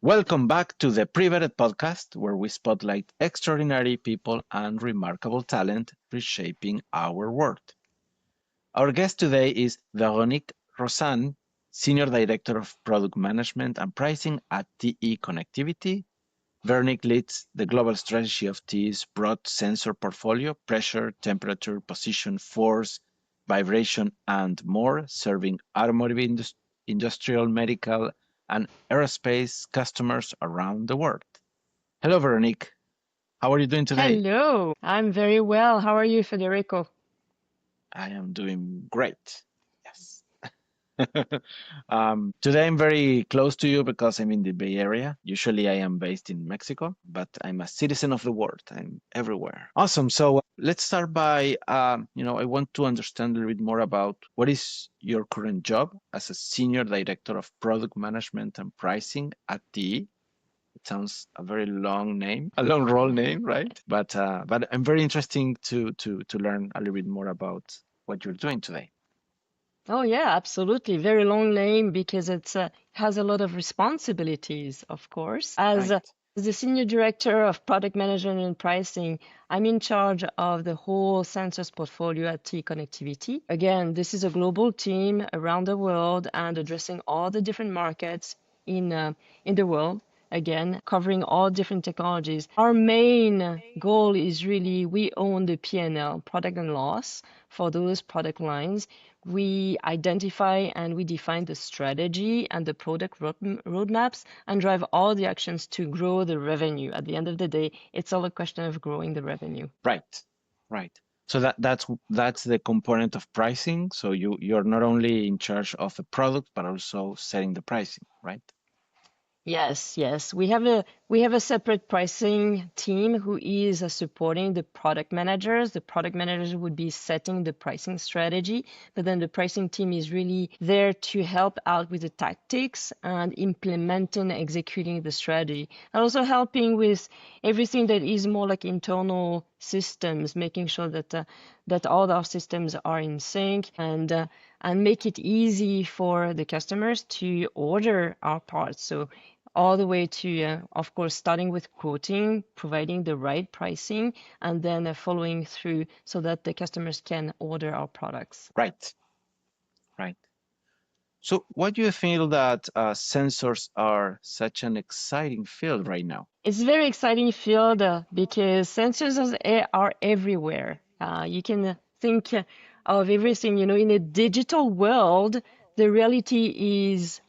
Welcome back to the Pre-Vetted podcast, where we spotlight extraordinary people and remarkable talent reshaping our world. Our guest today is Veronique Rozan, Senior Director of Product Management and Pricing at TE Connectivity. Veronique leads the global strategy of TE's broad sensor portfolio: pressure, temperature, position, force, vibration, and more, serving automotive, industrial, medical, and aerospace customers around the world. Hello, Veronique. How are you doing today? Hello, I'm very well. How are you, Federico? I am doing great. Yes. Today I'm very close to you because I'm in the Bay Area. Usually I am based in Mexico, but I'm a citizen of the world. I'm everywhere. Awesome. So let's start by, I want to understand a little bit more about what is your current job as a Senior Director of Product Management and Pricing at TE. It sounds a very long name, a long role name, right? But I'm very interesting to learn a little bit more about what you're doing today. Oh yeah, absolutely. Very long name because it's has a lot of responsibilities, of course. Right. As the senior director of product management and pricing, I'm in charge of the whole sensors portfolio at T Connectivity. Again, this is a global team around the world and addressing all the different markets in the world. Again, covering all different technologies. Our main goal is really we own the P&L, product and loss, for those product lines. We identify and we define the strategy and the product roadmaps and drive all the actions to grow the revenue. At the end of the day, it's all a question of growing the revenue. Right. Right. So that's the component of pricing. So you're not only in charge of the product, but also setting the pricing, right? Yes, yes. We have a separate pricing team who is supporting the product managers. The product managers would be setting the pricing strategy, but then the pricing team is really there to help out with the tactics and implementing, executing the strategy, and also helping with everything that is more like internal systems, making sure that all our systems are in sync and make it easy for the customers to order our parts. So all the way to, of course, starting with quoting, providing the right pricing, and then following through so that the customers can order our products. Right. Right. So why do you feel that sensors are such an exciting field right now? It's a very exciting field because sensors are everywhere. You can think of everything, in a digital world, the reality is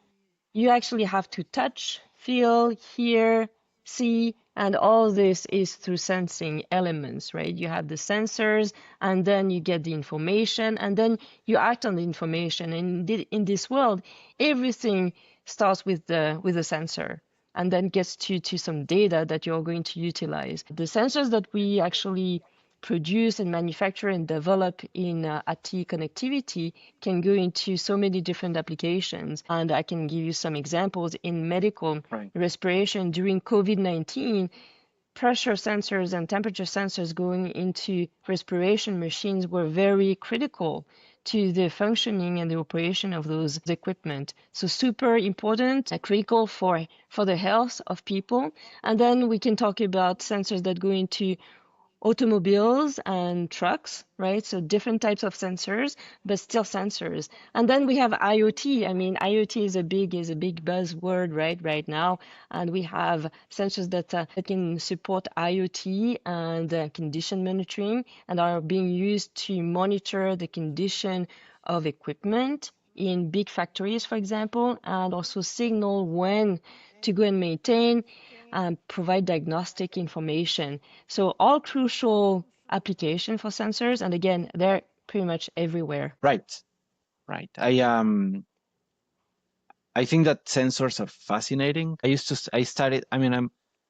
you actually have to touch, feel, hear, see, and all this is through sensing elements, right? You have the sensors, and then you get the information, and then you act on the information. And in this world, everything starts with the sensor and then gets to some data that you're going to utilize. The sensors that we actually produce and manufacture and develop in at T Connectivity can go into so many different applications. And I can give you some examples in medical Right. respiration during COVID-19. Pressure sensors and temperature sensors going into respiration machines were very critical to the functioning and the operation of those equipment. So super important, critical for the health of people. And then we can talk about sensors that go into automobiles and trucks, right? So different types of sensors, but still sensors. And then we have IoT. I mean, IoT is a big buzzword right now, and we have sensors that can support IoT and condition monitoring and are being used to monitor the condition of equipment in big factories, for example, and also signal when to go and maintain and provide diagnostic information. So all crucial application for sensors, and again, they're pretty much everywhere. Right. Right. I think that sensors are fascinating. I started,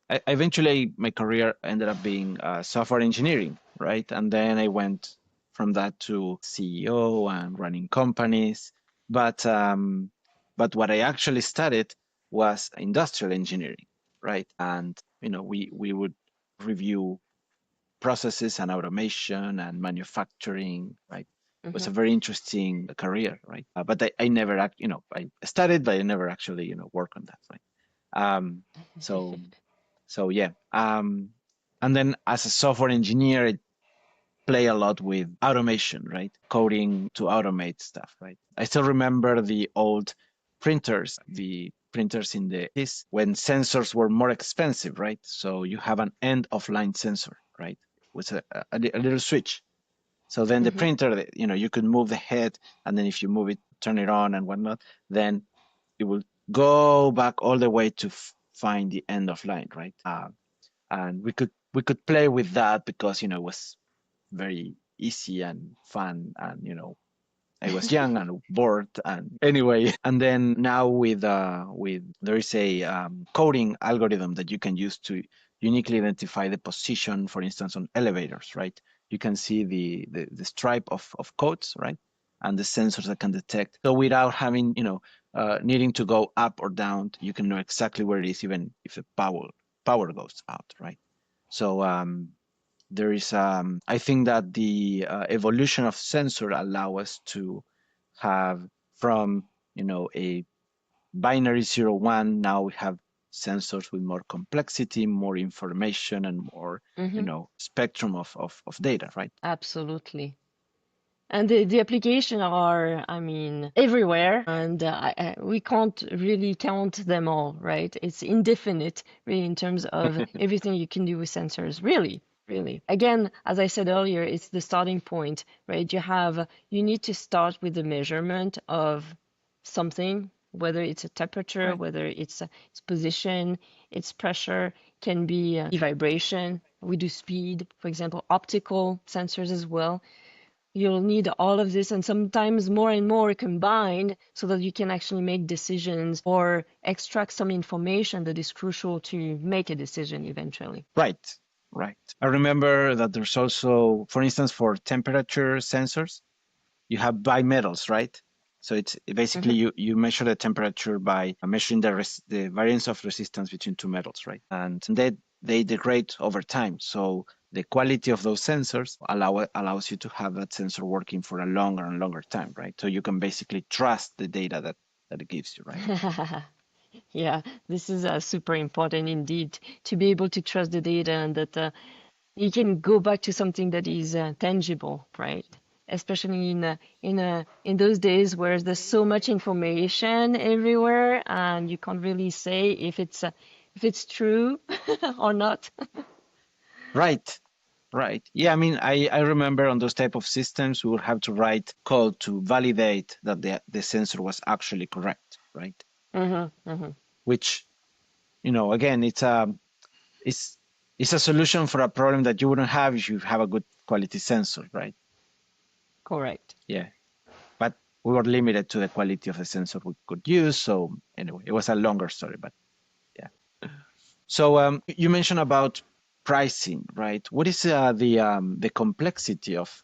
eventually my career ended up being software engineering, right? And then I went from that to CEO and running companies. But, um, but what I actually studied was industrial engineering, right? And, we would review processes and automation and manufacturing, right? It was a very interesting career, right? But I never, I studied, but I never actually, work on that, right? So so yeah. And then as a software engineer, I play a lot with automation, right? Coding to automate stuff, right? I still remember the old printers, the printers in the this when sensors were more expensive, right? So you have an end of line sensor, right? With a little switch. So then the Hmm. printer, you could move the head, and then if you move it, turn it on and whatnot, then it will go back all the way to find the end of line, right? And we could play with that because it was very easy and fun, and I was young and bored, and anyway. And then now with there is a coding algorithm that you can use to uniquely identify the position, for instance, on elevators, right? You can see the stripe of codes, right? And the sensors that can detect. So without having, needing to go up or down, you can know exactly where it is, even if the power goes out, right? So there is I think that the evolution of sensor allow us to have from a binary 0 1. Now we have sensors with more complexity, more information, and more Hmm. spectrum of data, right? Absolutely. And the application are, I mean, everywhere, and we can't really count them all, right? It's indefinite, really, in terms of everything you can do with sensors, really, really. Again, as I said earlier, it's the starting point, right? You need to start with the measurement of something, whether it's a temperature, Right. whether its position, its pressure, can be vibration. We do speed, for example, optical sensors as well. You'll need all of this and sometimes more and more combined so that you can actually make decisions or extract some information that is crucial to make a decision eventually. Right. Right. I remember that there's also, for instance, for temperature sensors, you have bimetals, right? So it's basically Hmm. you measure the temperature by measuring the variance of resistance between two metals, right? And they degrade over time. So the quality of those sensors allows you to have that sensor working for a longer and longer time, right? So you can basically trust the data that it gives you, right? Yeah, this is super important indeed to be able to trust the data and that you can go back to something that is tangible, right? Especially in those days where there's so much information everywhere and you can't really say if it's true or not. Right. Right. Yeah, I mean, I remember on those type of systems, we would have to write code to validate that the sensor was actually correct, right? Hmm. Hmm. Which, again, it's it's a solution for a problem that you wouldn't have if you have a good quality sensor, right? Correct. Yeah. But we were limited to the quality of the sensor we could use. So anyway, it was a longer story, but yeah. So you mentioned about pricing, right? What is the complexity of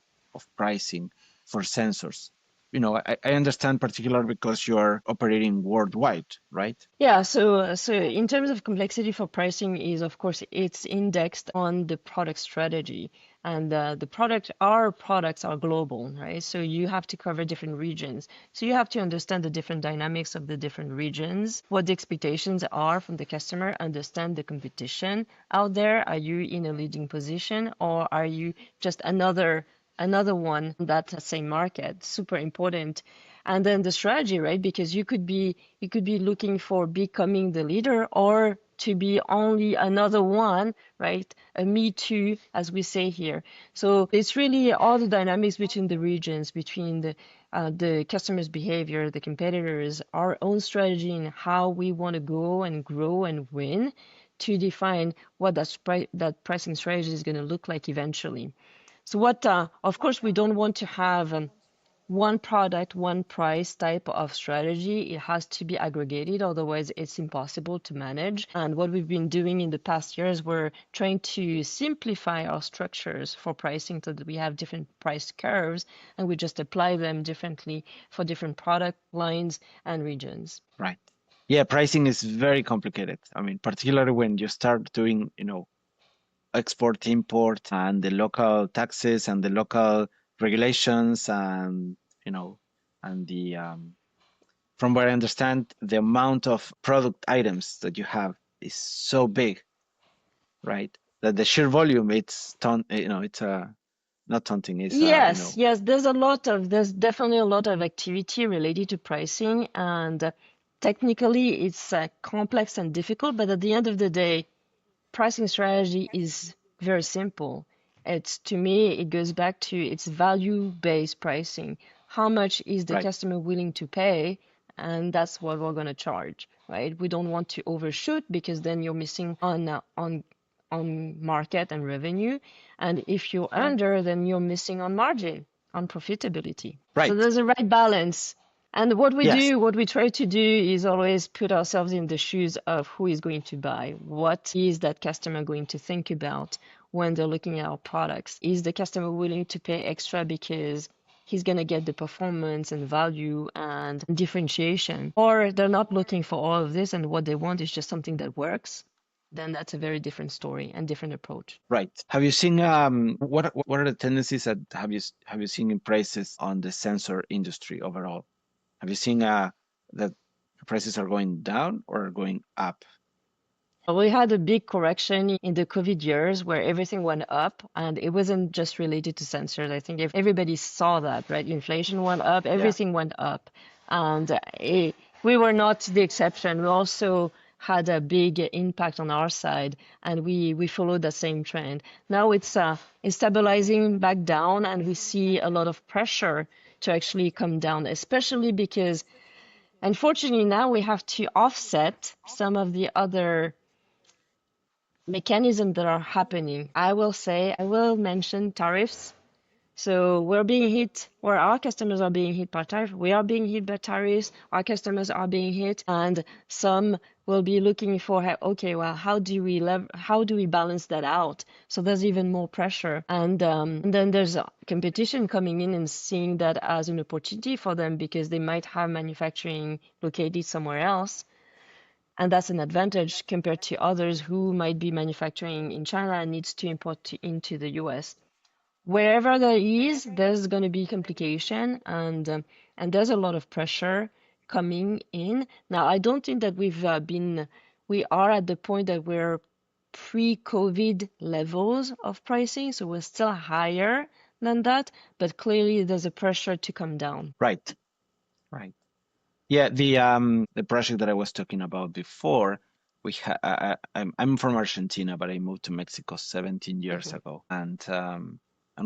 pricing for sensors? I understand particularly because you are operating worldwide, right? Yeah, so in terms of complexity for pricing is of course it's indexed on the product strategy and our products are global, right? So you have to cover different regions. So you have to understand the different dynamics of the different regions, what the expectations are from the customer, understand the competition out there. Are you in a leading position or are you just another one in that same market? Super important. And then the strategy, right? Because you could be looking for becoming the leader or to be only another one, right? A me too, as we say here. So it's really all the dynamics between the regions, between the customer's behavior, the competitors, our own strategy, and how we want to go and grow and win to define what that pricing strategy is going to look like eventually. So of course, we don't want to have one product, one price type of strategy. It has to be aggregated, otherwise it's impossible to manage. And what we've been doing in the past years, we're trying to simplify our structures for pricing so that we have different price curves and we just apply them differently for different product lines and regions. Right. Yeah, pricing is very complicated. I mean, particularly when you start doing, export, import, and the local taxes and the local regulations, and you know, and the from what I understand, the amount of product items that you have is so big, right? That the sheer volume, it's it's not taunting, it's Yes, yes, there's definitely a lot of activity related to pricing, and technically it's complex and difficult, but at the end of the day, pricing strategy is very simple. It's to me, it goes back to its value-based pricing. How much is the right, customer willing to pay? And that's what we're going to charge, right? We don't want to overshoot because then you're missing on market and revenue. And if you're right, under, then you're missing on margin, on profitability. So right. there's a right balance. And Yes, what we try to do is always put ourselves in the shoes of who is going to buy. What is that customer going to think about when they're looking at our products? Is the customer willing to pay extra because he's going to get the performance and value and differentiation? Or they're not looking for all of this and what they want is just something that works? Then that's a very different story and different approach. right. Have you seen what are the tendencies that have you seen in prices on the sensor industry overall? Have you seen that prices are going down or going up? We had a big correction in the COVID years where everything went up, and it wasn't just related to sensors. I think if everybody saw that, right? Inflation went up, Yeah, everything went up, and we were not the exception. We also had a big impact on our side, and we followed the same trend. Now it's stabilizing back down, and we see a lot of pressure to actually come down, especially because unfortunately now we have to offset some of the other mechanisms that are happening. I will mention tariffs. So we're being hit, or our customers are being hit by tariff. We are being hit by tariffs. Our customers are being hit, and some will be looking for, okay, well, how do we balance that out? So there's even more pressure, and then there's competition coming in and seeing that as an opportunity for them because they might have manufacturing located somewhere else. And that's an advantage compared to others who might be manufacturing in China and needs to import into the US. Wherever there is, there's going to be complication and there's a lot of pressure coming in. Now, I don't think that we are at the point that we're pre-COVID levels of pricing, so we're still higher than that, but clearly there's a pressure to come down. right, right. Yeah, the project that I was talking about before, I'm from Argentina, but I moved to Mexico 17 years Mhm. ago, and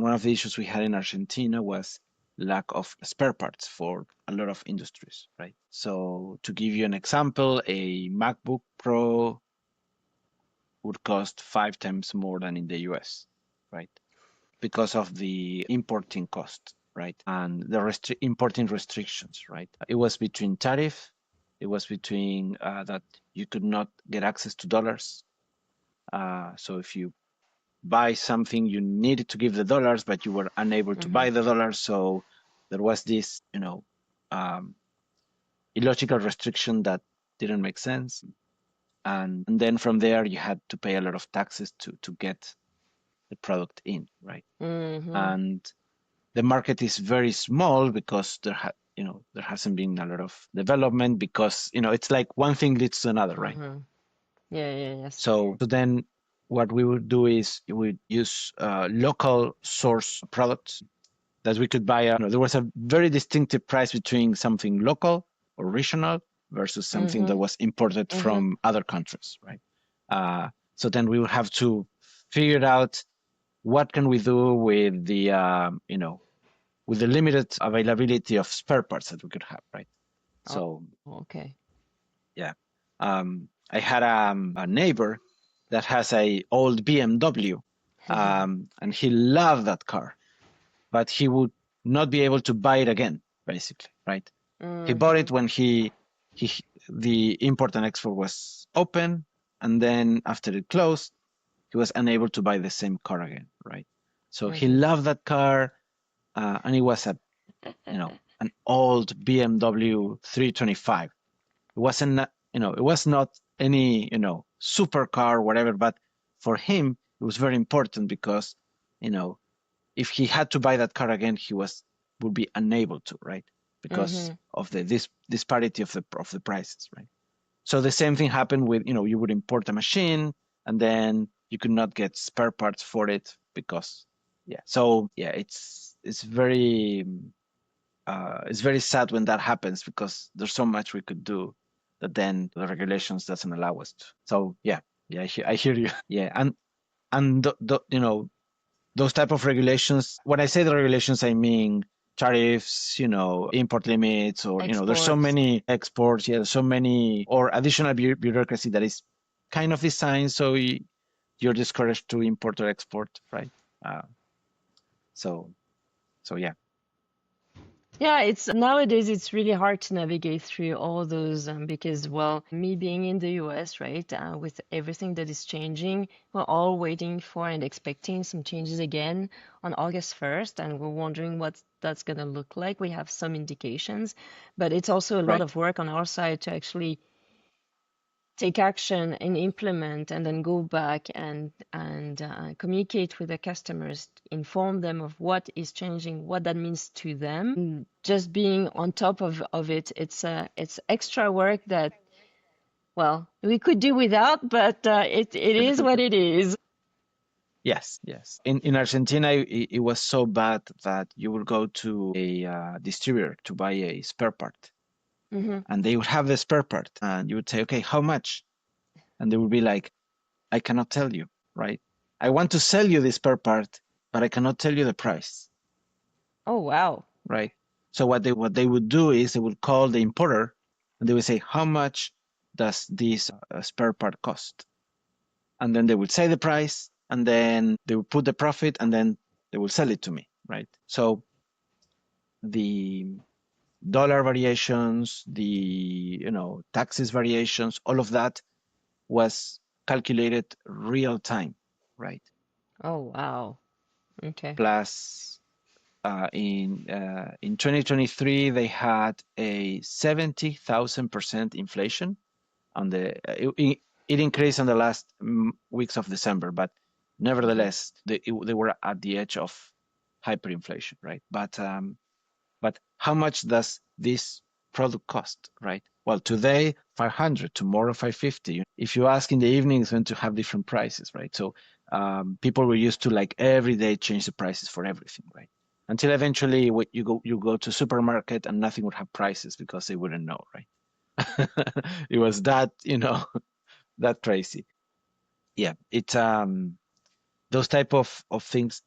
one of the issues we had in Argentina was lack of spare parts for a lot of industries, right? So to give you an example, a MacBook Pro would cost 5 times more than in the US, right? Because of the importing cost, right? And the importing restrictions, right? It was between tariff, it was between that you could not get access to dollars. So if you buy something, you needed to give the dollars, but you were unable to buy the dollars. So there was this, um, illogical restriction that didn't make sense. And then from there, you had to pay a lot of taxes to get the product in, right? Mm-hmm. And the market is very small because there hasn't been a lot of development because it's like one thing leads to another, right? Mm-hmm. Yeah, yeah, yes. So then what we would do is we would use local source products that we could buy. There was a very distinctive price between something local or regional versus something that Mm-hmm. was imported Mm-hmm. from other countries, right? So then we would have to figure out what can we do with with the limited availability of spare parts that we could have, right? Oh, So okay. yeah, I had a neighbor that has a old BMW, and he loved that car, but he would not be able to buy it again, basically, right? He bought Mm-hmm. it when he the import and export was open, and then after it closed, he was unable to buy the same car again, right? So he Mm-hmm. loved that car, and it was an old BMW 325. It wasn't, it was not any, supercar, whatever, but for him, it was very important because, you know, if he had to buy that car again, would be unable to, right? because Mm-hmm. of this disparity of the prices, right? So the same thing happened with, you would import a machine and then you could not get spare parts for it because, yeah. So yeah, it's very sad when that happens because there's so much we could do that then the regulations doesn't allow us to. So yeah, I hear you. Yeah, and those type of regulations. When I say the regulations, I mean tariffs, import limits, or there's so Exports. many exports. Yeah, there's so many or additional bureaucracy that is kind of designed so you're discouraged to import or export, right? Uh, so yeah. Yeah, it's nowadays it's really hard to navigate through all those because, well, me being in the US, right, with everything that is changing, we're all waiting for and expecting some changes again on August 1st, and we're wondering what that's going to look like. We have some indications, but it's also a lot Right. of work on our side to actually take action and implement and then go back and communicate with the customers, inform them of what is changing, what that means to them. Just being on top of it, it's extra work that, well, we could do without, but it is what it is. Yes, yes. In Argentina, it was so bad that you would go to a distributor to buy a spare part, Hmm. and they would have the spare part, and you would say, "Okay, how much?" And they would be like, "I cannot tell you, right? I want to sell you this spare part, but I cannot tell you the price, Oh, wow. right?" So what they would do is they would call the importer, and they would say, "How much does this spare part cost?" And then they would say the price, and then they would put the profit, and then they will sell it to me, right? So the dollar variations, the taxes variations, all of that was calculated real time, right? Oh, wow. Okay. Plus, in 2023 they had a 70,000% inflation on it increased in the last weeks of December, but Hmm. nevertheless they were at the edge of hyperinflation, right? But how much does this product cost, right? Well, today 500, tomorrow 550. If you ask in the evening, it's going to have different prices, right? So people were used to like every day change the prices for everything, right? Until eventually you go to supermarket and nothing would have prices because they wouldn't know, right? It was that that crazy. Yeah, it's those type of things.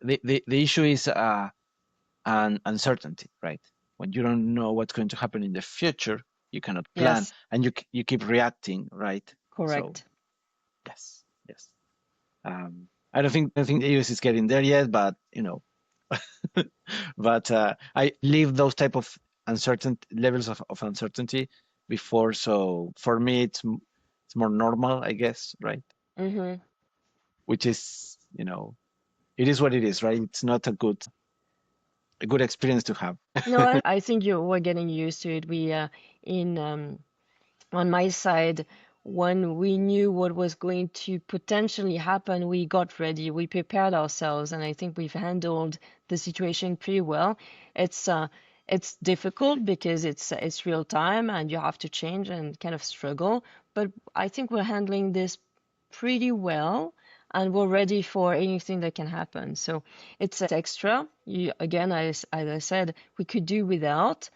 The issue is and uncertainty, right? When you don't know what's going to happen in the future, you cannot plan, Yes, and you keep reacting, right? So correct. yes, yes. I don't think the US is getting there yet, but but I leave those type of uncertain levels of uncertainty before. So for me, it's more normal, I guess, right? Hmm. Which is it is what it is, right? It's not a good experience to have. No, I think we're getting used to it. We in on my side, when we knew what was going to potentially happen, we got ready, we prepared ourselves, and I think we've handled the situation pretty well. It's difficult because it's real time and you have to change and kind of struggle, but I think we're handling this pretty well and we're ready for anything that can happen. So it's extra. Again, as I said, we could do without,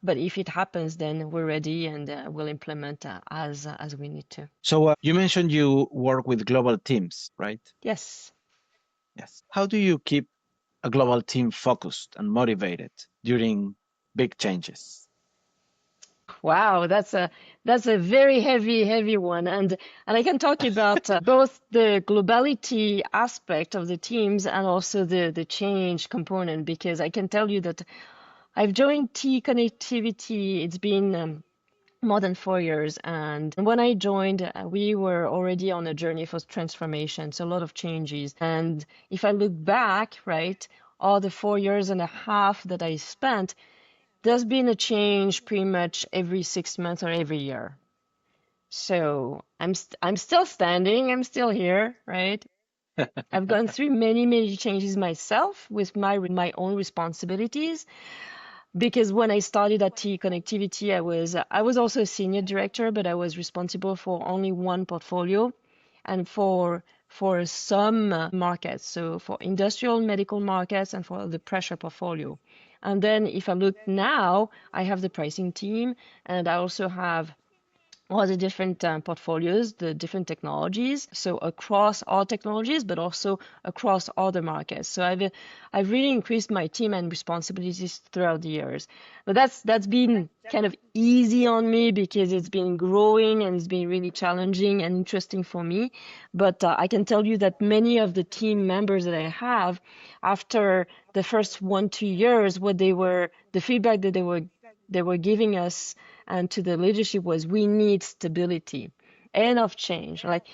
but if it happens, then we're ready and we'll implement as we need to. So you mentioned you work with global teams, right? Yes. Yes. How do you keep a global team focused and motivated during big changes? Wow, that's a very heavy one, and I can talk about both the globality aspect of the teams and also the change component because I can tell you that I've joined T Connectivity. It's been more than 4 years. And when I joined, we were already on a journey for transformation, so a lot of changes. And if I look back, right, all the 4 years and a half that I spent, there's been a change pretty much every 6 months or every year. So I'm still standing, I'm still here, right? I've gone through many changes myself with my own responsibilities. because when I started at T Connectivity, I was also a senior director, but I was responsible for only one portfolio, and for some markets, so for industrial medical markets and for the pressure portfolio. And then if I look now, I have the pricing team, and I also have all the different portfolios, the different technologies. So across all technologies, but also across all the markets. So I've really increased my team and responsibilities throughout the years. But that's been kind of easy on me because it's been growing and it's been really challenging and interesting for me. But I can tell you that many of the team members that I have, after the first 1-2 years, the feedback that they were giving us and to the leadership was, we need stability and of change. Like,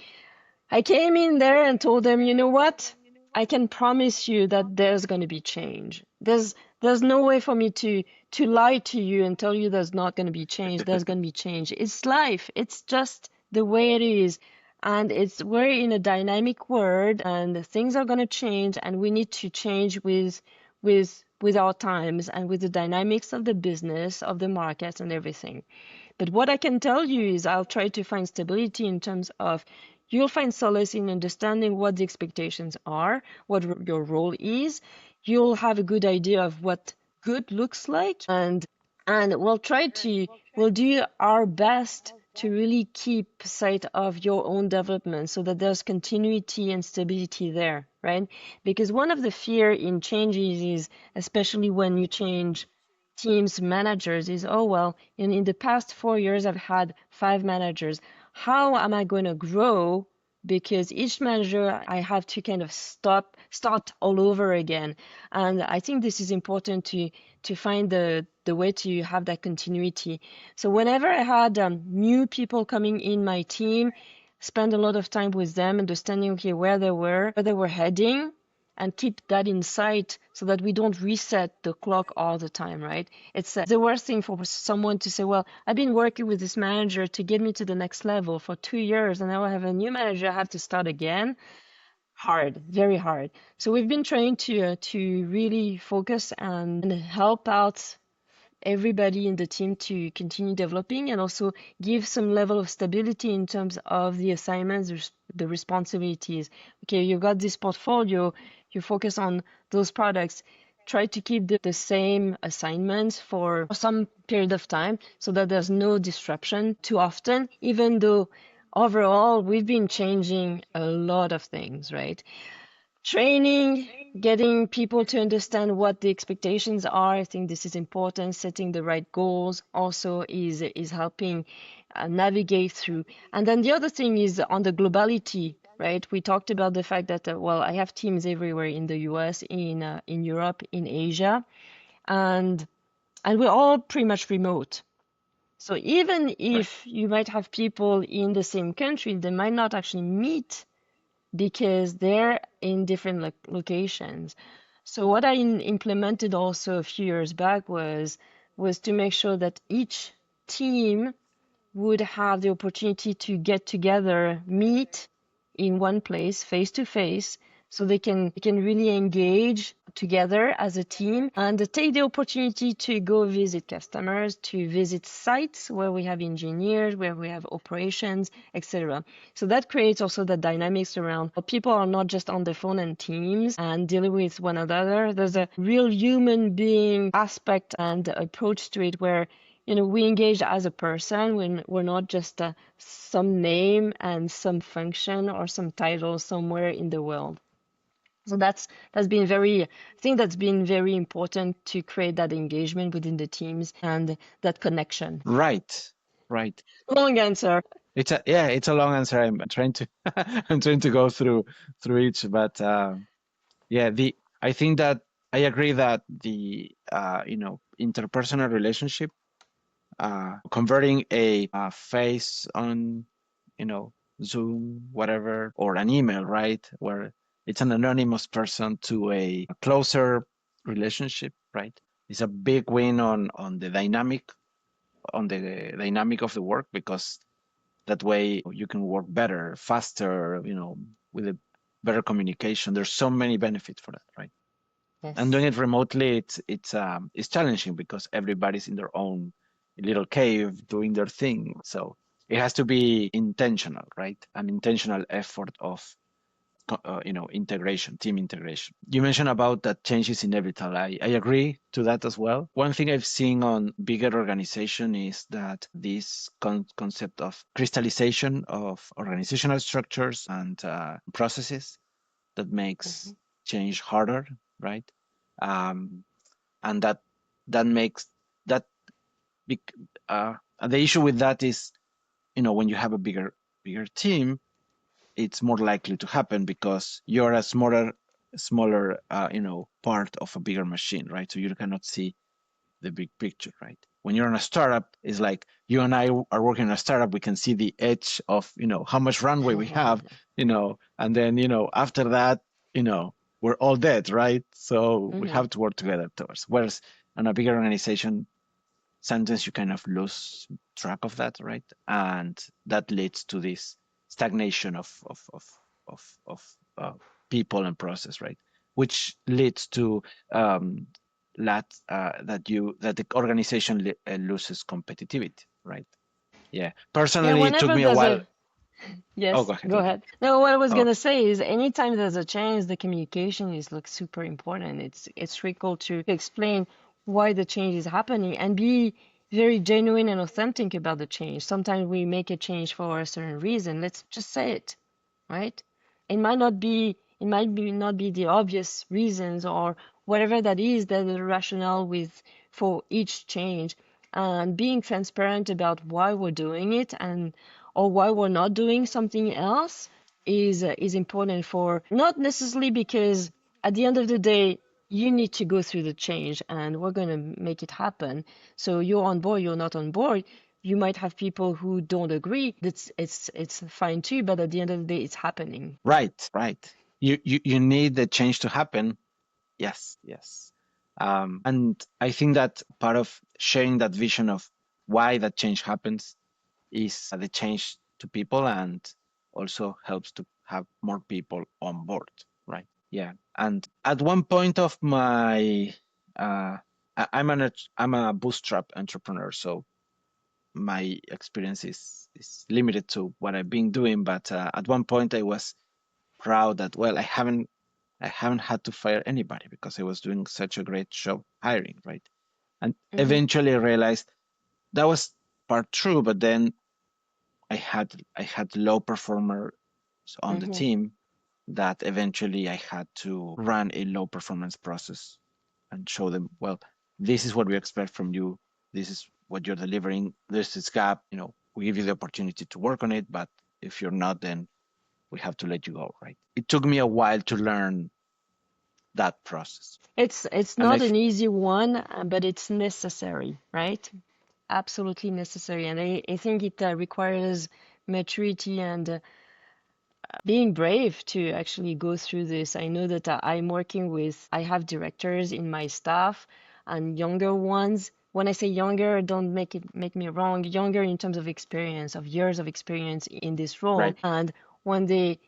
I came in there and told them, you know what? I can promise you that there's going to be change. There's no way for me to lie to you and tell you there's not going to be change. There's going to be change. It's life. It's just the way it is. And we're in a dynamic world and things are going to change and we need to change with our times and with the dynamics of the business, of the market and everything. But what I can tell you is I'll try to find stability in terms of, you'll find solace in understanding what the expectations are, what your role is. You'll have a good idea of what good looks like, and we'll do our best to really keep sight of your own development so that there's continuity and stability there, right? Because one of the fear in changes is, especially when you change teams managers, is, oh well, in the past 4 years I've had 5 managers. How am I going to grow? Because each manager I have to kind of start all over again. And I think this is important to find the way to have that continuity. So whenever I had new people coming in my team, spend a lot of time with them, understanding, okay, where they were heading, and keep that in sight so that we don't reset the clock all the time, right? It's the worst thing for someone to say, well, I've been working with this manager to get me to the next level for 2 years, and now I have a new manager, I have to start again. Hard, very hard. So we've been trying to really focus and help out everybody in the team to continue developing and also give some level of stability in terms of the assignments, the responsibilities. Okay, you've got this portfolio, you focus on those products, try to keep the same assignments for some period of time so that there's no disruption too often, even though overall we've been changing a lot of things, right? Training, getting people to understand what the expectations are. I think this is important. Setting the right goals also is helping navigate through. And then the other thing is on the globality, right? We talked about the fact that well, I have teams everywhere in the US, in Europe, in Asia, and we're all pretty much remote. So even if you might have people in the same country, they might not actually meet because they're in different locations. So what I implemented also a few years back was to make sure that each team would have the opportunity to get together, meet in one place, face to face, so they can really engage together as a team and take the opportunity to go visit customers, to visit sites where we have engineers, where we have operations, etc. So that creates also the dynamics around people are not just on the phone and Teams and dealing with one another. There's a real human being aspect and approach to it where we engage as a person when we're not just some name and some function or some title somewhere in the world. So that's been I think that's been very important to create that engagement within the teams and that connection. Right, right. Long answer. It's a long answer. I'm trying to I'm trying to go through each, but yeah, the I think that I agree that the interpersonal relationship, converting a face on Zoom, whatever, or an email, right, where it's an anonymous person to a closer relationship, right, is a big win on the dynamic of the work, because that way you can work better, faster, with a better communication. There's so many benefits for that, right? And doing Yes. it remotely, it's challenging because everybody's in their own little cave doing their thing. So it has to be intentional, right? An intentional effort of integration, team integration. You mentioned about that change is inevitable. I agree to that as well. One thing I've seen on bigger organization is that this concept of crystallization of organizational structures and processes that makes Mhm. change harder, right? Um, and that makes that big. The issue with that is, when you have a bigger team, it's more likely to happen because you're a smaller part of a bigger machine, right? So you cannot see the big picture, right? When you're in a startup, it's like you and I are working in a startup, we can see the edge of how much runway we have, and then after that, you know we're all dead, right? So we Mhm. have to work together towards. Whereas in a bigger organization, sometimes you kind of lose track of that, right? And that leads to this stagnation of uh, people and process, right? Which leads to um, that the organization loses competitivity, right? Yeah. Yeah, Personally, it took whenever me a there's while. a Oh, yes, go ahead. go Go ahead. ahead. No, what I was Oh, gonna say is anytime there's a change, the communication is like super important. It's critical to explain why the change is happening and be very genuine and authentic about the change. Sometimes we make a change for a certain reason. Let's just say it, right? It might not be the obvious reasons or whatever that is that the rationale with for each change, and being transparent about why we're doing it and or why we're not doing something else is important for not necessarily because at the end of the day you need to go through the change and we're going to make it happen. So you're on board, you're not on board. You might have people who don't agree. It's fine too, but at the end of the day, it's happening. right, right. You need the change to happen. Yes, yes. And I think that part of sharing that vision of why that change happens is the change to people and also helps to have more people on board, right? Yeah. And at one point of my, uh, I'm a bootstrap entrepreneur, so my experience is limited to what I've been doing. But at one point, I was proud that well, I haven't had to fire anybody because I was doing such a great job hiring, right? And Hmm. eventually I realized that was part true, but then I had low performers on the Hmm. team that eventually I had to run a low performance process and show them, well, this is what we expect from you. This is what you're delivering. There's this gap. We give you the opportunity to work on it, but if you're not, then we have to let you go, right? It took me a while to learn that process. It's And not an easy one, but it's necessary, right? Absolutely necessary, and I think it requires maturity and being brave to actually go through this. I know that I'm working with, I have directors in my staff and younger ones. When I say younger, don't make me wrong, younger in terms of experience, of years of experience in this role. right, And when they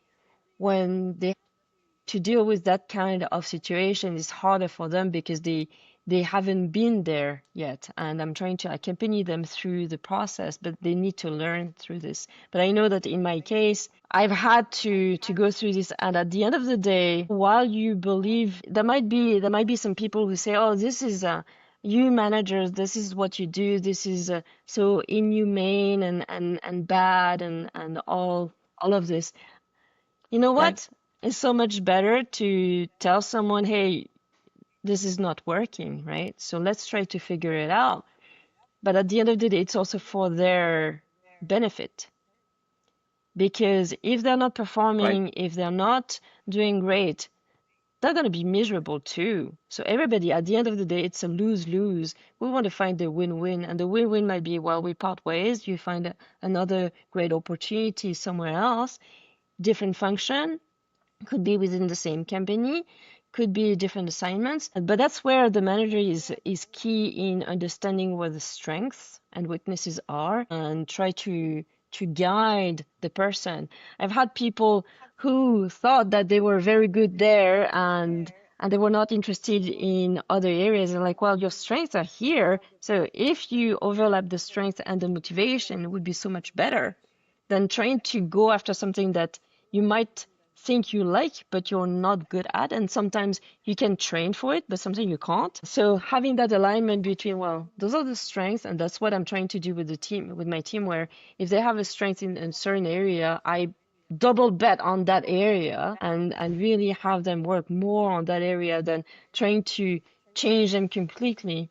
to deal with that kind of situation is harder for them because they haven't been there yet, and I'm trying to accompany them through the process, but they need to learn through this. But I know that in my case I've had to go through this, and at the end of the day, while you believe there might be some people who say, oh, this is you managers, this is what you do, this is so inhumane and bad and all of this. You know right, what? It's so much better to tell someone, hey, this is not working, right? So let's try to figure it out. But at the end of the day, it's also for their benefit. Because if they're not right, performing, if they're not doing great, they're going to be miserable too. So everybody, at the end of the day, it's a lose-lose. We want to find the win-win, and the win-win might be, well, we part ways, you find another great opportunity somewhere else, different function, could be within the same company, could be different assignments, but that's where the manager is key in understanding where the strengths and weaknesses are and try to guide the person. I've had people who thought that they were very good there and they were not interested in other areas. They're like, well, your strengths are here. So if you overlap the strength and the motivation, it would be so much better than trying to go after something that you might think you like, but you're not good at. And sometimes you can train for it, but sometimes you can't. So having that alignment between, well, those are the strengths, and that's what I'm trying to do with the team, with my team, where if they have a strength in a certain area, I double bet on that area and really have them work more on that area than trying to change them completely,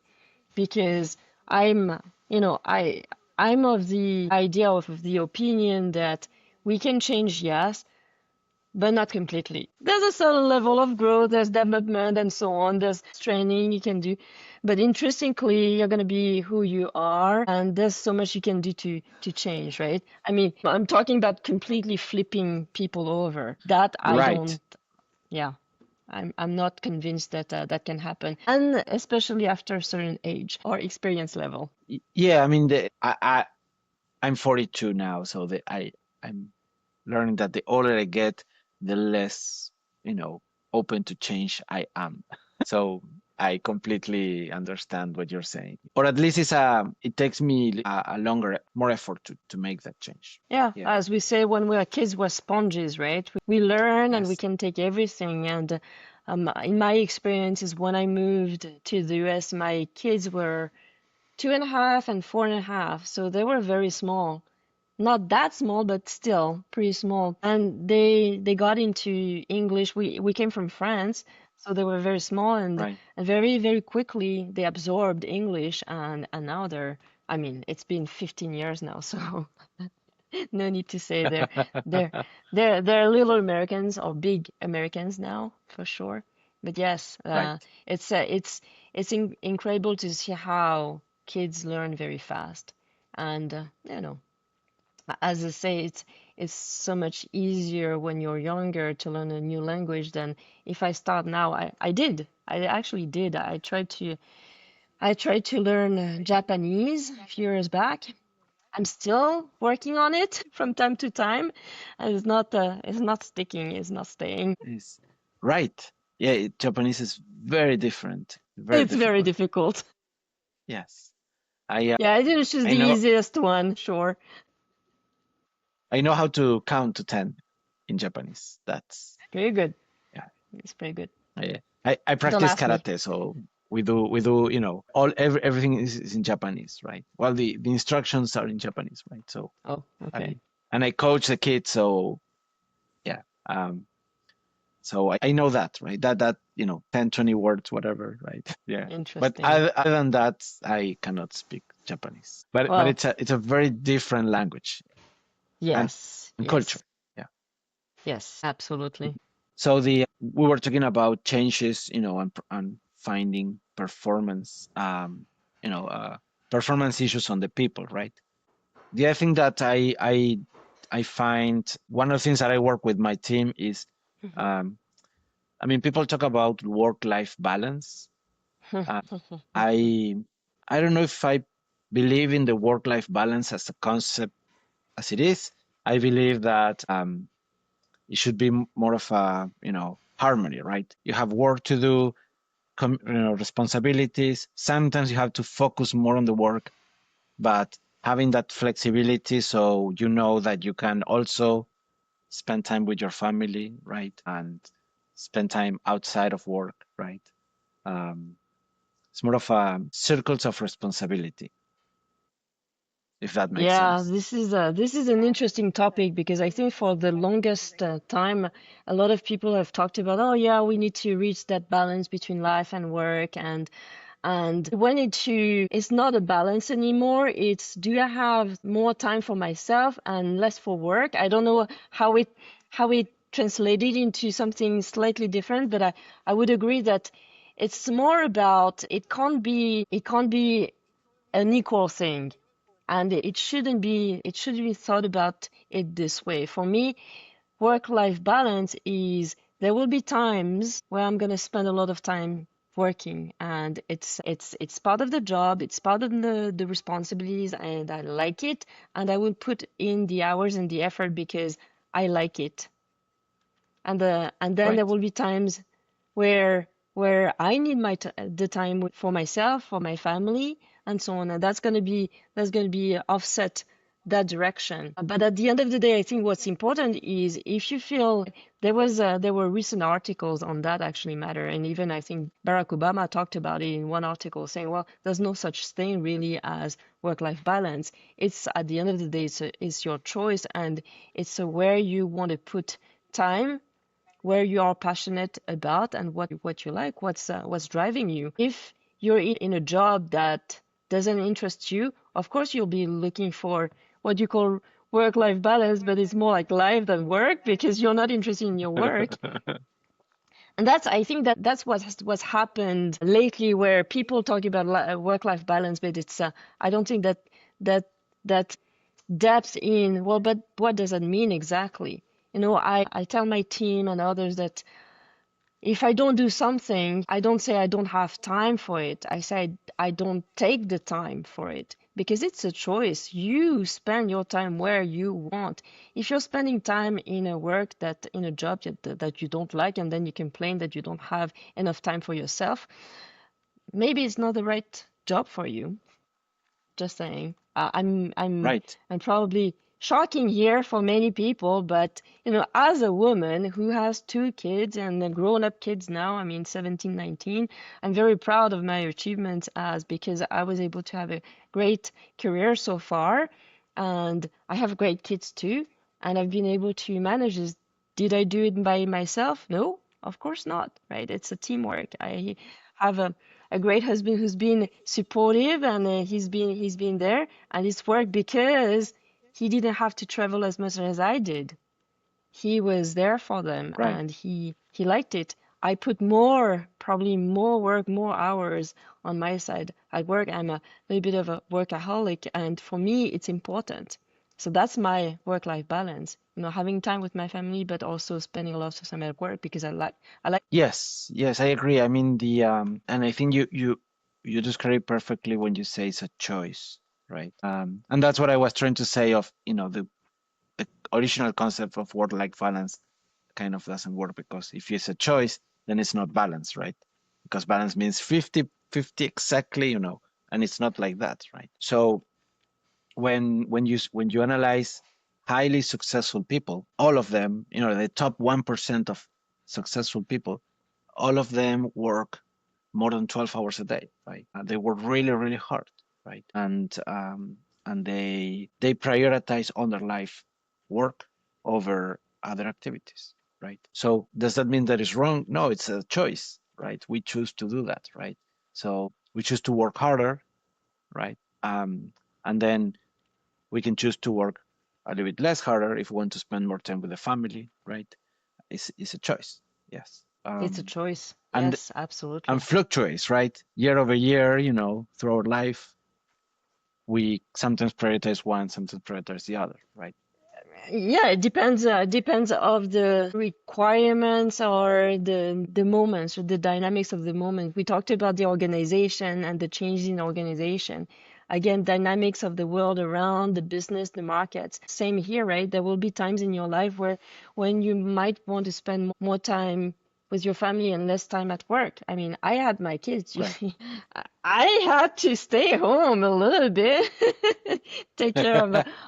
because I'm, you know, I'm of the idea of the opinion that we can change, yes, but not completely. There's a certain level of growth, there's development and so on, there's training you can do. But interestingly, you're going to be who you are, and there's so much you can do to change, right? I mean, I'm talking about completely flipping people over. That I Right. don't, yeah. I'm not convinced that that can happen, and especially after a certain age or experience level. Yeah, I mean, I'm 42 now, so I'm learning that the older I get, the less, you know, open to change I am. So I completely understand what you're saying. Or at least it takes me a longer, more effort to make that change. Yeah, Yeah. as we say when we were kids, we're sponges, right? We learn and we Yes. can take everything. And in my experiences, when I moved to the US, my kids were 2.5 and 4.5, so they were very small. Not that small, but still pretty small. And they got into English. We came from France, so they were very small, Right. and very, very quickly they absorbed English, and now they're, I mean, it's been 15 years now, so no need to say they're they're little Americans or big Americans now for sure. But yes, Right. it's incredible to see how kids learn very fast, and you know, as I say, it's so much easier when you're younger to learn a new language than if I start now. I actually did. I tried to learn Japanese a few years back. I'm still working on it from time to time, and it's not sticking, it's not staying. Is right. Yeah, Japanese is very different, very It's very difficult. difficult. Yes. I uh, Yeah, I didn't choose I the know easiest one, sure. I know how to count to 10 in Japanese. That's Pretty good. yeah. It's pretty good. I Don't practice ask me. karate, so we do everything is in Japanese, right? Well, the instructions are in Japanese, right? So Oh, okay. I and I coach the kids, so yeah. So I know that, right? That 10, 20 words, whatever, right? Yeah. But Interesting. other than that, I cannot speak Japanese. But Well, it's a very different language and yes, and culture. yes, Yeah. yes, absolutely. So the we were talking about changes, and finding you know, uh, performance issues on the people, right? The other thing that I find one of the things that I work with my team is, um, I mean, people talk about work-life balance. Uh, I I don't know if I believe in the work-life balance as a concept as it is. I believe that it should be more of a harmony, right? You have work to do, responsibilities. Sometimes you have to focus more on the work, but having that flexibility so you know that you can also spend time with your family, right? And spend time outside of work, right? Um, it's more of a circles of responsibility, if that makes Yeah, sense. this is an interesting topic because I think for the longest time, a lot of people have talked about, oh yeah, we need to reach that balance between life and work, and when it's not a balance anymore. It's, do I have more time for myself and less for work? I don't know how it translated into something slightly different, but I would agree that it's more about, it can't be an equal thing, and it should be thought about it this way. For me, work-life balance is, there will be times where I'm going to spend a lot of time working, and it's part of the job, it's part of the responsibilities, and I like it, and I will put in the hours and the effort because I like it. And then there Right. will be times where where I need the time for myself, for my family, and so on. And that's gonna be offset that direction. But at the end of the day, I think what's important is if you feel there were recent articles on that actually matter, and even I think Barack Obama talked about it in one article, saying, well, there's no such thing really as work-life balance. It's at the end of the day, it's your choice, and it's where you want to put time, where you are passionate about, and what you like, what's driving you. If you're in a job that doesn't interest you, of course you'll be looking for what you call work-life balance, but it's more like life than work because you're not interested in your work. And I think that's what's happened lately, where people talk about work-life balance, but I don't think that depth in, well, but what does that mean exactly? I tell my team and others that if I don't do something, I don't say I don't have time for it. I say I don't take the time for it because it's a choice. You spend your time where you want. If you're spending time in in a job that you don't like, and then you complain that you don't have enough time for yourself, maybe it's not the right job for you. Just saying. Right. I'm probably shocking here for many people, but as a woman who has two kids and grown-up kids now, I mean 17, 19, I'm very proud of my achievements as because I was able to have a great career so far, and I have great kids too, and I've been able to manage this. Did I do it by myself? No, of course not, right? It's a teamwork. I have a great husband who's been supportive, and he's been there, and it's worked because he didn't have to travel as much as I did. He was there for them, Right. and he liked it. I put probably more work, more hours on my side at work. I'm a little bit of a workaholic, and for me, it's important. So that's my work-life balance. Having time with my family, but also spending a lot of time at work because I like. Yes, yes, I agree. I mean and I think you describe it perfectly when you say it's a choice, right? And that's what I was trying to say of, the original concept of work-life balance kind of doesn't work because if it's a choice, then it's not balance, right? Because balance means 50-50 exactly, and it's not like that, right? So when you analyze highly successful people, all of them, the top 1% of successful people, all of them work more than 12 hours a day, right? They work really, really hard, right? And they prioritize on their life work over other activities, right? So does that mean that it's wrong? No, it's a choice, right? We choose to do that, right? So we choose to work harder, right? And then we can choose to work a little bit less harder if we want to spend more time with the family, right? It's a choice, yes. It's a choice. And Yes, and absolutely. fluctuates, right? Year over year, through our life, we sometimes prioritize one, sometimes prioritize the other, right? Yeah, it depends of the requirements or the moments or the dynamics of the moment. We talked about the organization and the change in organization. Again, dynamics of the world around the business, the markets. Same here, right? There will be times in your life where when you might want to spend more time with your family and less time at work. I mean, I had my kids. Right. I had to stay home a little bit, take care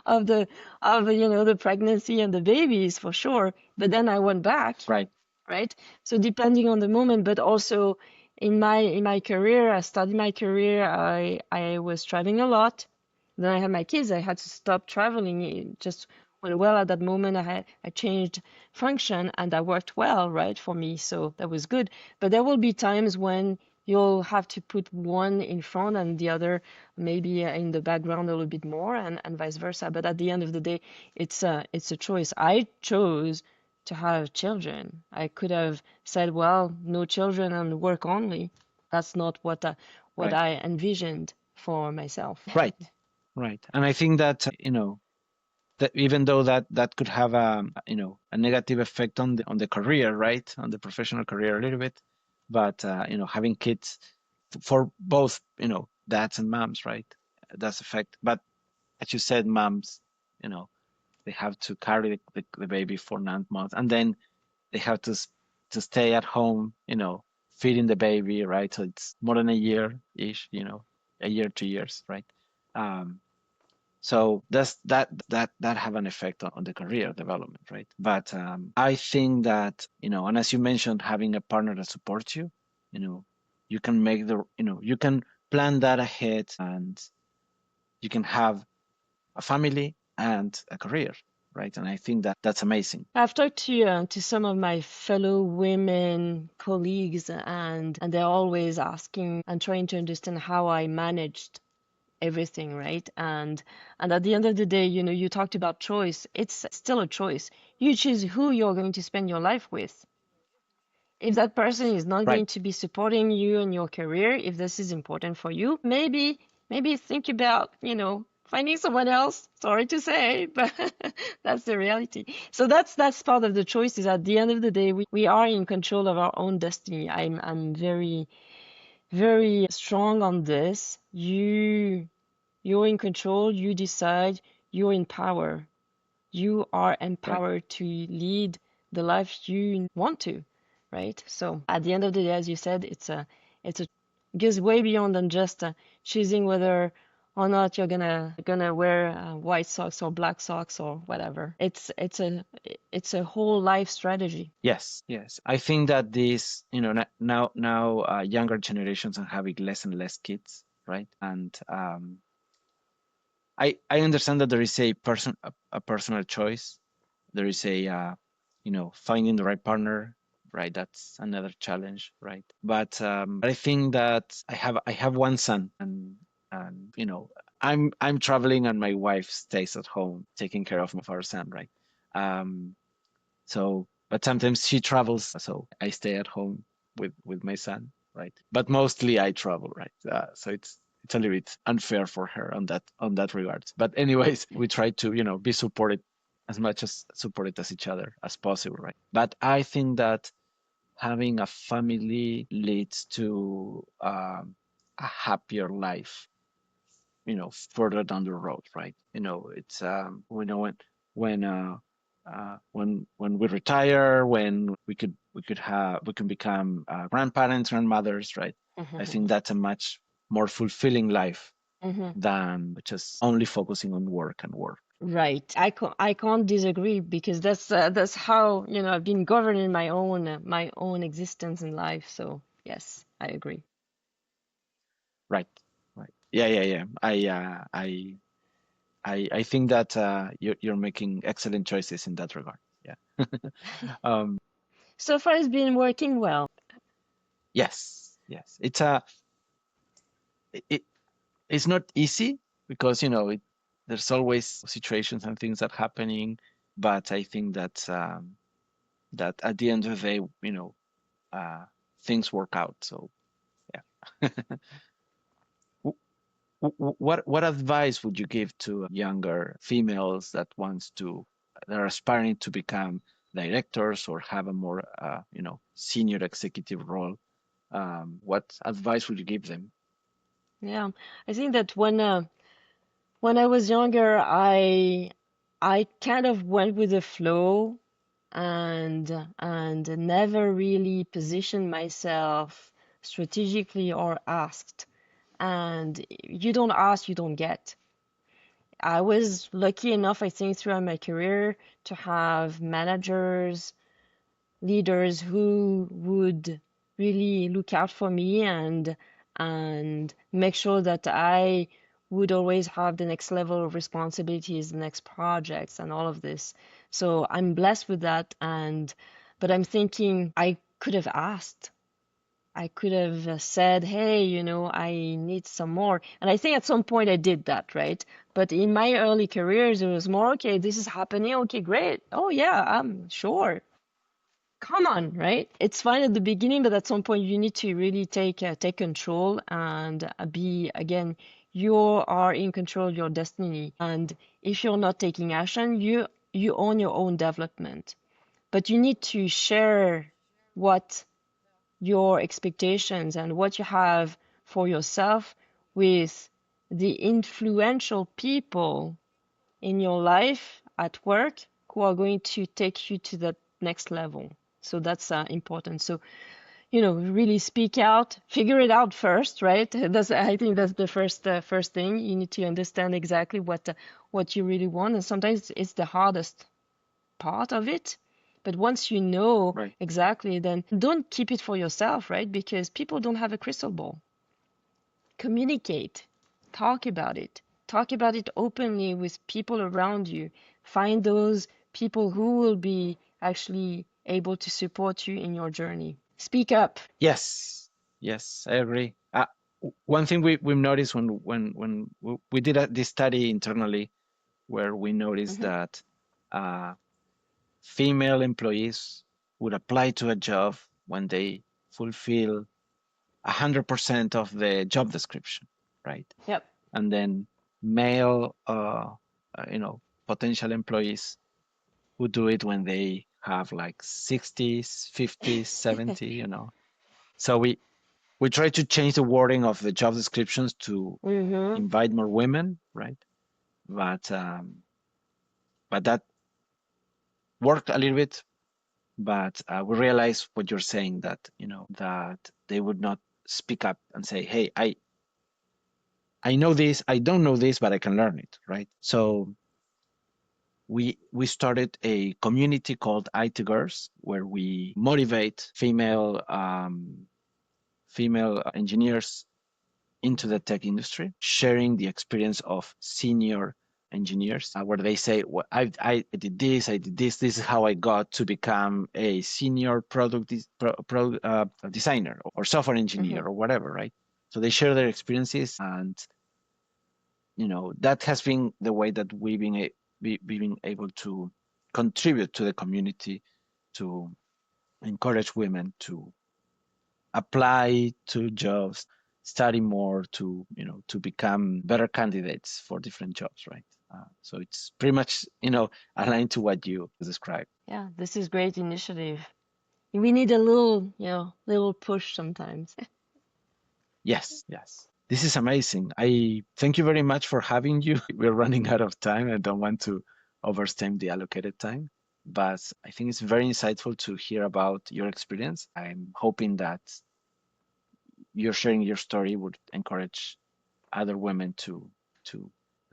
of the the pregnancy and the babies for sure. But then I went back, Right. right? So depending on the moment, but also in my career, I started my career. I was traveling a lot. Then I had my kids. I had to stop traveling. It just went well at that moment. I changed function and that worked well, right, for me. So that was good. But there will be times when you'll have to put one in front and the other maybe in the background a little bit more, and vice versa. But at the end of the day, it's a choice. I chose to have children. I could have said, well, no children and work only. That's not what Right. I envisioned for myself. Right. Right. And I think that, that even though that could have a negative effect on the career, right? On the professional career a little bit, but having kids for both, dads and moms, right? That's effect. But as you said, moms, you know, they have to carry the baby for 9 months, and then they have to stay at home, feeding the baby, right? So it's more than a year ish, a year, 2 years, right? Um, so that have an effect on the career development, right? But I think that, and as you mentioned, having a partner that supports you, you know, you can make you can plan that ahead, and you can have a family and a career, right? And I think that that's amazing. I've talked to some of my fellow women colleagues, and they're always asking and trying to understand how I managed everything, right? And at the end of the day, you talked about choice. It's still a choice. You choose who you're going to spend your life with. If that person is not Right. going to be supporting you in your career, if this is important for you, maybe think about, finding someone else. Sorry to say, but that's the reality. So that's part of the choice. Is at the end of the day, we are in control of our own destiny. I'm very, very strong on this. You're in control, you decide, you're in power. You are Right. empowered to lead the life you want to, right? So at the end of the day, as you said, it's a goes way beyond than just choosing whether or not you're gonna wear white socks or black socks or whatever. It's a whole life strategy. Yes, yes. I think that this, now younger generations are having less and less kids, right? And I understand that there is a personal choice. There is finding the right partner, right? That's another challenge, right? But I think that I have one son, and I'm traveling, and my wife stays at home taking care of our son, right? Um, so, but sometimes she travels, so I stay at home with my son, right? But mostly I travel, right? So it's a little bit unfair for her on that regards. But anyways, we try to be supported as much as supported as each other as possible, right? But I think that having a family leads to a happier life, further down the road, right? It's we know when we retire, when we can become grandparents, grandmothers, right? I think that's a much more fulfilling life than just only focusing on work and work. Right. I can't disagree because that's how, I've been governing my own existence in life. So yes, I agree. Right. Right. Yeah. Yeah. Yeah. I think that you're making excellent choices in that regard. Yeah. um, So far it's been working well. yes. Yes. It, it's not easy because there's always situations and things that happening, but I think that at the end of the day, uh, things work out. So yeah. What advice would you give to younger females that are aspiring to become directors or have a more senior executive role? What advice would you give them? Yeah. I think that when I was younger, I kind of went with the flow and never really positioned myself strategically or asked. And you don't ask, you don't get. I was lucky enough, I think, throughout my career to have managers, leaders who would really look out for me and make sure that I would always have the next level of responsibilities, the next projects, and all of this. So I'm blessed with that. But I'm thinking I could have asked. I could have said, hey, I need some more. And I think at some point I did that, right? But in my early careers, it was more, okay, this is happening. Okay, great. Oh, yeah, I'm sure. Come on, right? It's fine at the beginning, but at some point you need to really take control and be again, you are in control of your destiny. And if you're not taking action, you own your own development. But you need to share what your expectations and what you have for yourself with the influential people in your life at work who are going to take you to that next level. So that's important. So, really speak out, figure it out first, right? I think that's the first thing. You need to understand exactly what you really want, and sometimes it's the hardest part of it. But once you know Right. exactly, then don't keep it for yourself, right? Because people don't have a crystal ball. Communicate, talk about it, talk about it openly with people around you. Find those people who will be actually able to support you in your journey. Speak up. Yes. Yes, I agree. One thing we've noticed when we did this study internally, where we noticed Hmm. that female employees would apply to a job when they fulfill 100% of the job description, right? Yep. And then male, potential employees who do it when they have like 60s, 50s, 70. So we try to change the wording of the job descriptions to Hmm. invite more women, right? But that worked a little bit. But we realize what you're saying, that that they would not speak up and say, "Hey, I know this, I don't know this, but I can learn it," right? So we started a community called IT Girls, where we motivate female engineers into the tech industry, sharing the experience of senior engineers, where they say, well, I did this, I did this, this is how I got to become a senior designer or software Hmm. engineer or whatever, right? So they share their experiences, and that has been the way that we've been able to contribute to the community, to encourage women to apply to jobs, study more, to become better candidates for different jobs, right? So it's pretty much aligned to what you described. Yeah, this is great initiative. We need a little push sometimes. Yes, yes. This is amazing. I thank you very much for having you. We're running out of time. I don't want to overstay the allocated time, but I think it's very insightful to hear about your experience. I'm hoping that your sharing your story would encourage other women to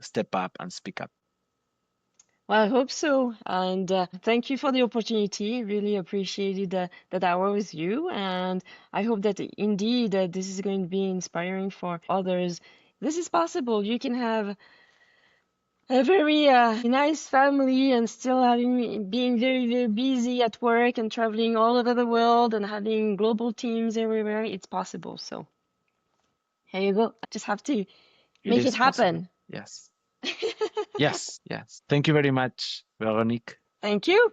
step up and speak up. Well, I hope so. And thank you for the opportunity. Really appreciated that hour with you. And I hope that indeed this is going to be inspiring for others. This is possible. You can have a very nice family and still being very, very busy at work and traveling all over the world and having global teams everywhere. It's possible. So here you go. Just have to It make it is possible. happen. Yes. Yes. Yes. Thank you very much, Veronique. Thank you.